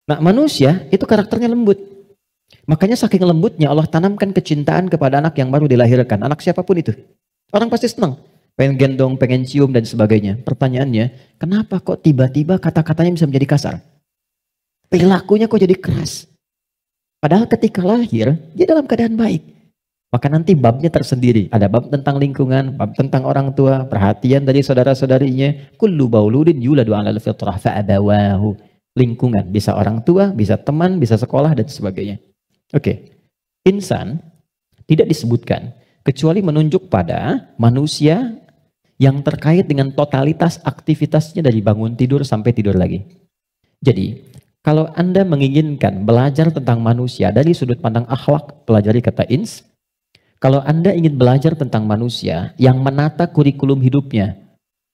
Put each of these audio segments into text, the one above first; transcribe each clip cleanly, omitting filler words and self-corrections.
Nah, manusia itu karakternya lembut. Makanya saking lembutnya Allah tanamkan kecintaan kepada anak yang baru dilahirkan. Anak siapapun itu. Orang pasti senang. Pengen gendong, pengen cium dan sebagainya. Pertanyaannya, kenapa kok tiba-tiba kata-katanya bisa menjadi kasar? Perilakunya kok jadi keras? Padahal ketika lahir, dia dalam keadaan baik. Maka nanti babnya tersendiri. Ada bab tentang lingkungan, bab tentang orang tua, perhatian dari saudara-saudarinya. Kullu bauludin yuladu 'alal fitrah fa'abawahu. Lingkungan, bisa orang tua, bisa teman, bisa sekolah dan sebagainya. Oke. Insan tidak disebutkan kecuali menunjuk pada manusia yang terkait dengan totalitas aktivitasnya dari bangun tidur sampai tidur lagi. Jadi, kalau Anda menginginkan belajar tentang manusia dari sudut pandang akhlak, pelajari kata ins. Kalau Anda ingin belajar tentang manusia yang menata kurikulum hidupnya,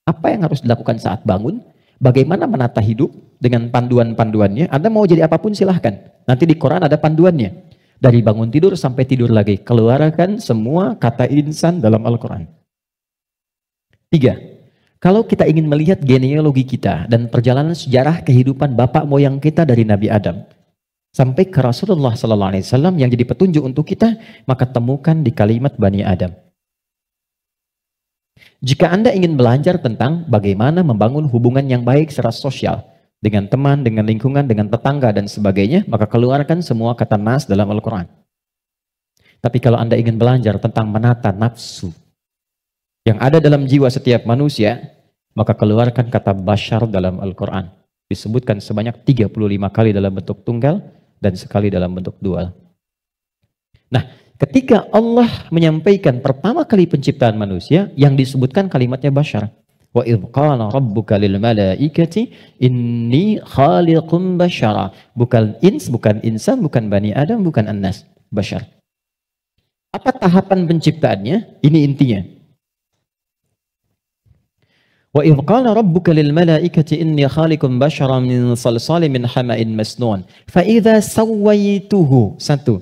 apa yang harus dilakukan saat bangun, bagaimana menata hidup dengan panduan-panduannya, Anda mau jadi apapun silahkan. Nanti di Quran ada panduannya. Dari bangun tidur sampai tidur lagi, keluarkan semua kata insan dalam Al-Quran. 3. Kalau kita ingin melihat genealogi kita dan perjalanan sejarah kehidupan bapak moyang kita dari Nabi Adam sampai ke Rasulullah SAW yang jadi petunjuk untuk kita, maka temukan di kalimat Bani Adam. Jika Anda ingin belajar tentang bagaimana membangun hubungan yang baik secara sosial dengan teman, dengan lingkungan, dengan tetangga dan sebagainya, maka keluarkan semua kata nas dalam Al-Quran. Tapi kalau Anda ingin belajar tentang menata nafsu yang ada dalam jiwa setiap manusia, maka keluarkan kata bashar dalam Al-Quran. Disebutkan sebanyak 35 kali dalam bentuk tunggal dan sekali dalam bentuk dual. Nah, ketika Allah menyampaikan pertama kali penciptaan manusia, yang disebutkan kalimatnya bashar. Wa idh qala rabbuka lil malaikati inni khaliqum bashara. Bukan ins, bukan insan, bukan bani Adam, bukan annas, bashar. Apa tahapan penciptaannya? Ini intinya. Wa idh qala rabbuka lil malaikati inni khaliqum bashara min salsalin min hama'in masnun. Fa idza sawaituhu. 1.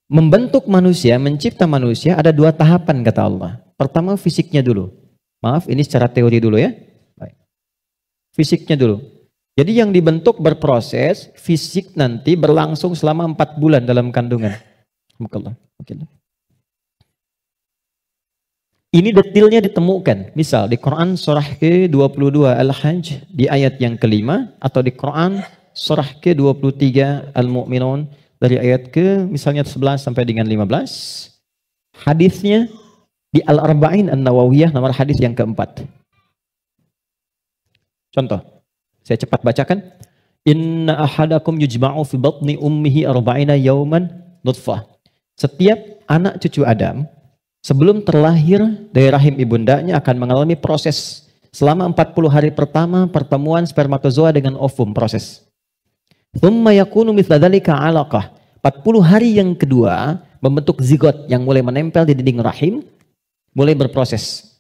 Membentuk manusia, mencipta manusia ada 2 tahapan kata Allah. Pertama fisiknya dulu. Maaf, ini secara teori dulu ya. Baik. Fisiknya dulu. Jadi yang dibentuk berproses, fisik nanti berlangsung selama 4 bulan dalam kandungan. Ini detailnya ditemukan. Misal di Quran surah ke-22 Al-Hajj di ayat yang kelima, atau di Quran surah ke-23 Al-Mu'minun dari ayat ke misalnya 11 sampai dengan 15. Hadisnya di Al-Arba'in An-Nawawiyah nomor hadis yang keempat. Contoh, saya cepat bacakan. Inna ahadakum yujma'u fi batni ummihi arba'ina yawman nutfah. Setiap anak cucu Adam sebelum terlahir dari rahim ibundanya akan mengalami proses selama 40 hari pertama pertemuan spermatozoa dengan ovum, proses. Thumma yakunu mithla dzalika 'alaqah. 40 hari yang kedua membentuk zigot yang mulai menempel di dinding rahim, mulai berproses.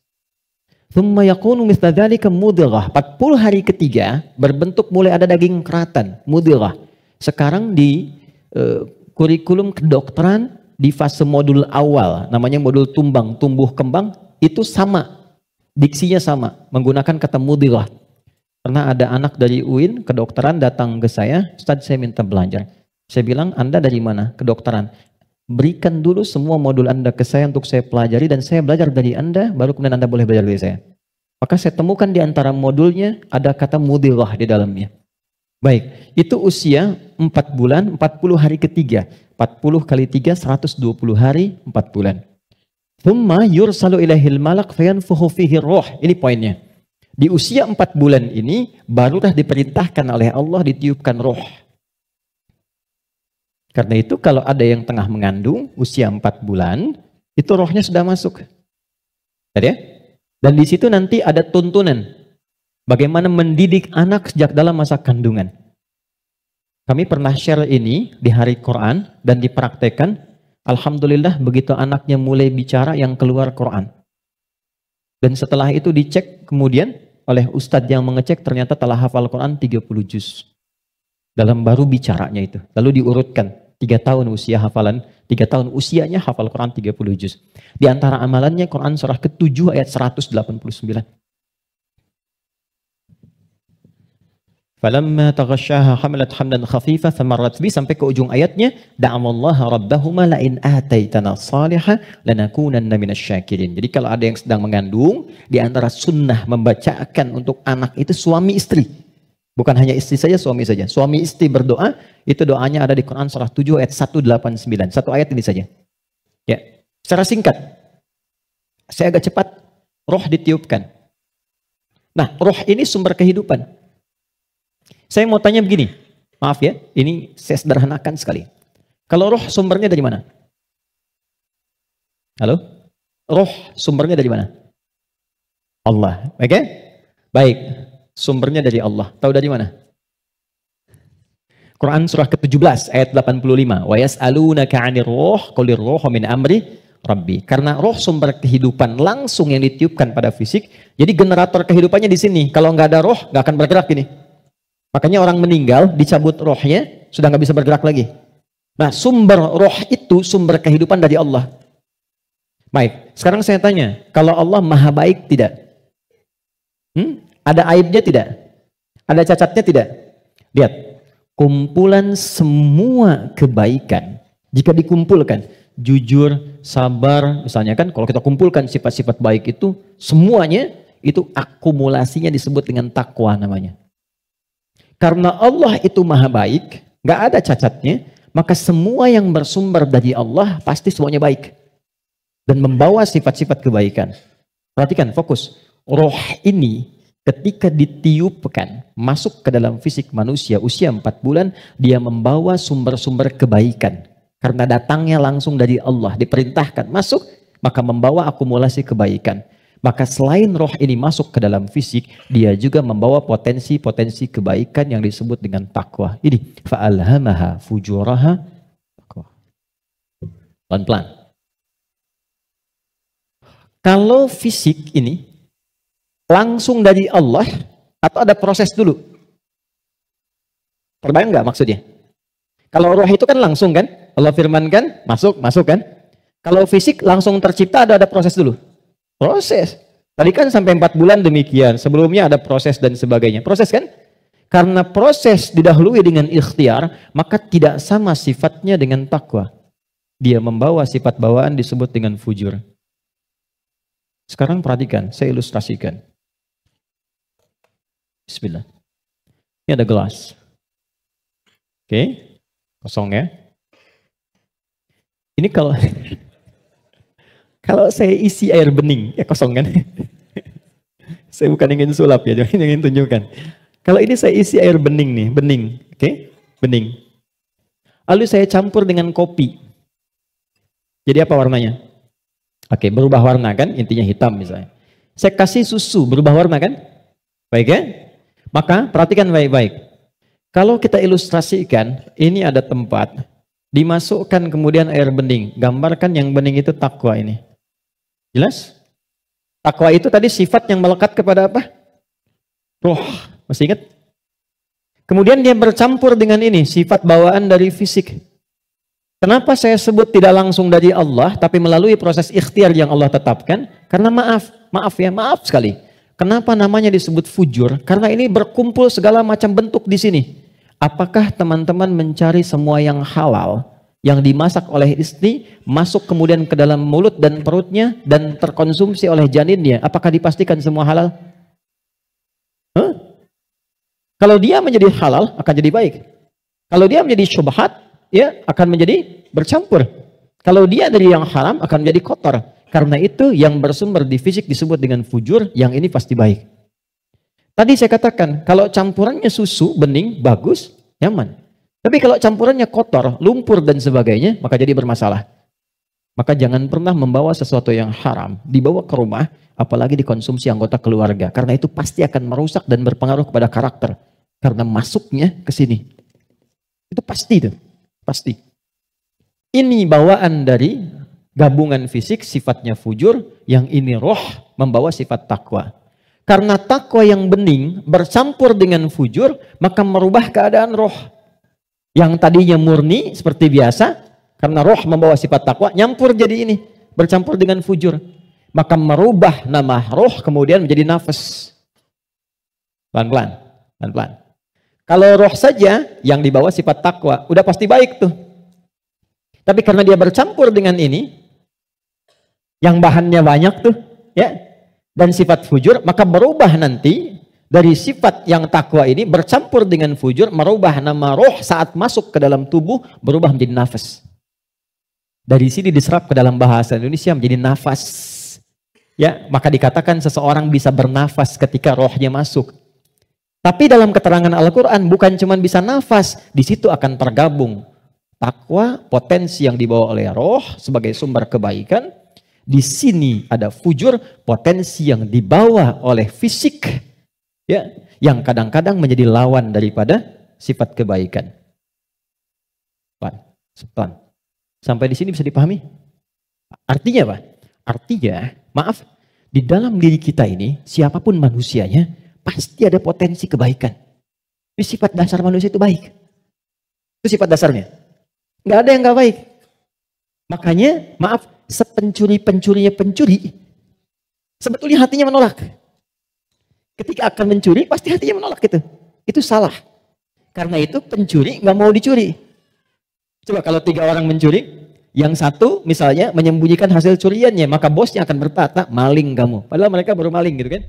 Thumma yakunu mithla dzalika mudghah. 40 hari ketiga berbentuk mulai ada daging keratan, mudghah. Sekarang di kurikulum kedokteran di fase modul awal, namanya modul tumbang, tumbuh kembang, itu sama, diksinya sama, menggunakan kata mudghah. Pernah ada anak dari UIN kedokteran datang ke saya, Ustaz saya minta belajar. Saya bilang, Anda dari mana? Kedokteran. Berikan dulu semua modul Anda ke saya untuk saya pelajari dan saya belajar dari Anda, baru kemudian Anda boleh belajar dari saya. Maka saya temukan di antara modulnya ada kata mudghah di dalamnya. Baik, itu usia 4 bulan, 40 hari ketiga. 40 kali 3, 120 hari, 4 bulan. Thumma yursalu ilaihil malak fayanfukhu fihi ruh. Ini poinnya. Di usia 4 bulan ini, barulah diperintahkan oleh Allah ditiupkan roh. Karena itu kalau ada yang tengah mengandung, usia 4 bulan, itu rohnya sudah masuk. Ya? Dan di situ nanti ada tuntunan. Bagaimana mendidik anak sejak dalam masa kandungan. Kami pernah share ini di hari Quran dan dipraktekkan. Alhamdulillah begitu anaknya mulai bicara yang keluar Quran. Dan setelah itu dicek kemudian oleh ustadz yang mengecek ternyata telah hafal Quran 30 juz. Dalam baru bicaranya itu. Lalu diurutkan 3 tahun usia hafalan, 3 tahun usianya hafal Quran 30 juz. Di antara amalannya Quran surah ke-7 ayat 189. Falamma taghasyaha hamalat hamlan khafifa famarrat bi sampai ke ujung ayatnya da'amallaha rabbahuma la in ataitana salihah lanakunanna minasyakirin. Jadi kalau ada yang sedang mengandung, di antara sunnah membacakan untuk anak itu suami istri. Bukan hanya istri saja, suami saja. Suami istri berdoa, itu doanya ada di Quran surah 7 ayat 189. Satu ayat ini saja. Ya, secara singkat. Saya agak cepat, roh ditiupkan. Nah, roh ini sumber kehidupan. Saya mau tanya begini, maaf ya, ini saya sederhanakan sekali. Kalau roh sumbernya dari mana? Halo? Roh sumbernya dari mana? Allah, oke? Baik, sumbernya dari Allah. Tahu dari mana? Quran surah ke-17 ayat 85. Wa yas'alunaka 'anir ruh qulir ruhu min amri Rabbi. Karena roh sumber kehidupan langsung yang ditiupkan pada fisik. Jadi generator kehidupannya di sini. Kalau nggak ada roh, nggak akan bergerak ini. Makanya orang meninggal, dicabut rohnya, sudah nggak bisa bergerak lagi. Nah, sumber roh itu sumber kehidupan dari Allah. Baik, sekarang saya tanya, kalau Allah maha baik tidak? Ada aibnya tidak? Ada cacatnya tidak? Lihat, kumpulan semua kebaikan, jika dikumpulkan, jujur, sabar, misalnya kan, kalau kita kumpulkan sifat-sifat baik itu, semuanya itu akumulasinya disebut dengan takwa namanya. Karena Allah itu maha baik, nggak ada cacatnya, maka semua yang bersumber dari Allah pasti semuanya baik. Dan membawa sifat-sifat kebaikan. Perhatikan, fokus. Roh ini ketika ditiupkan, masuk ke dalam fisik manusia usia 4 bulan, dia membawa sumber-sumber kebaikan. Karena datangnya langsung dari Allah, diperintahkan masuk, maka membawa akumulasi kebaikan. Maka selain roh ini masuk ke dalam fisik, dia juga membawa potensi-potensi kebaikan yang disebut dengan takwa. Ini fa'alhamaha fujuraha takwa. Pelan-pelan. Kalau fisik ini langsung dari Allah atau ada proses dulu? Terbayang nggak maksudnya? Kalau roh itu kan langsung kan? Allah firmankan, masuk kan? Kalau fisik langsung tercipta ada proses dulu? Proses. Tadi kan sampai 4 bulan demikian. Sebelumnya ada proses dan sebagainya. Proses kan? Karena proses didahului dengan ikhtiar, maka tidak sama sifatnya dengan takwa. Dia membawa sifat bawaan disebut dengan fujur. Sekarang perhatikan, saya ilustrasikan. Bismillah. Ini ada gelas. Oke, kosong ya. Ini kalau kalau saya isi air bening, ya kosong kan? Saya bukan ingin sulap ya, cuma ingin tunjukkan. Kalau ini saya isi air bening nih, bening, oke? Bening. Lalu saya campur dengan kopi. Jadi apa warnanya? Oke, berubah warna kan? Intinya hitam misalnya. Saya kasih susu, berubah warna kan? Baik ya? Maka perhatikan baik-baik. Kalau kita ilustrasikan, ini ada tempat, dimasukkan kemudian air bening. Gambarkan yang bening itu takwa ini. Jelas? Takwa itu tadi sifat yang melekat kepada apa? Roh. Masih ingat? Kemudian dia bercampur dengan ini, sifat bawaan dari fisik. Kenapa saya sebut tidak langsung dari Allah, tapi melalui proses ikhtiar yang Allah tetapkan? Karena maaf sekali. Kenapa namanya disebut fujur? Karena ini berkumpul segala macam bentuk di sini. Apakah teman-teman mencari semua yang halal, yang dimasak oleh istri, masuk kemudian ke dalam mulut dan perutnya, dan terkonsumsi oleh janinnya? Apakah dipastikan semua halal? Kalau dia menjadi halal, akan jadi baik. Kalau dia menjadi syubhat, ya akan menjadi bercampur. Kalau dia dari yang haram, akan menjadi kotor. Karena itu yang bersumber di fisik disebut dengan fujur, yang ini pasti baik. Tadi saya katakan, kalau campurannya susu, bening, bagus, nyaman. Tapi kalau campurannya kotor, lumpur dan sebagainya, maka jadi bermasalah. Maka jangan pernah membawa sesuatu yang haram, dibawa ke rumah, apalagi dikonsumsi anggota keluarga. Karena itu pasti akan merusak dan berpengaruh kepada karakter. Karena masuknya ke sini. Itu pasti itu. Pasti. Ini bawaan dari gabungan fisik, sifatnya fujur, yang ini roh membawa sifat takwa. Karena takwa yang bening bercampur dengan fujur, maka merubah keadaan roh. Yang tadinya murni seperti biasa, karena roh membawa sifat takwa, nyampur jadi ini, bercampur dengan fujur. Maka merubah nama roh kemudian menjadi nafas. Pelan-pelan, pelan-pelan. Kalau roh saja yang dibawa sifat takwa, udah pasti baik tuh. Tapi karena dia bercampur dengan ini, yang bahannya banyak tuh, ya, dan sifat fujur, maka berubah nanti dari sifat yang takwa ini bercampur dengan fujur, merubah nama roh saat masuk ke dalam tubuh, berubah menjadi nafas. Dari sini diserap ke dalam bahasa Indonesia menjadi nafas. Ya, maka dikatakan seseorang bisa bernafas ketika rohnya masuk. Tapi dalam keterangan Al-Quran bukan cuma bisa nafas, di situ akan tergabung takwa, potensi yang dibawa oleh roh sebagai sumber kebaikan. Di sini ada fujur, potensi yang dibawa oleh fisik, ya, yang kadang-kadang menjadi lawan daripada sifat kebaikan. Sampai di sini bisa dipahami? Artinya apa? Artinya, maaf, di dalam diri kita ini, siapapun manusianya, pasti ada potensi kebaikan. Ini sifat dasar manusia itu baik. Itu sifat dasarnya. Nggak ada yang nggak baik. Makanya, maaf, sepencuri-pencurinya pencuri, sebetulnya hatinya menolak. Ketika akan mencuri, pasti hatinya menolak gitu. Itu salah. Karena itu pencuri nggak mau dicuri. Coba kalau 3 orang mencuri, yang satu misalnya menyembunyikan hasil curiannya, maka bosnya akan berkata, maling kamu. Padahal mereka baru maling gitu kan.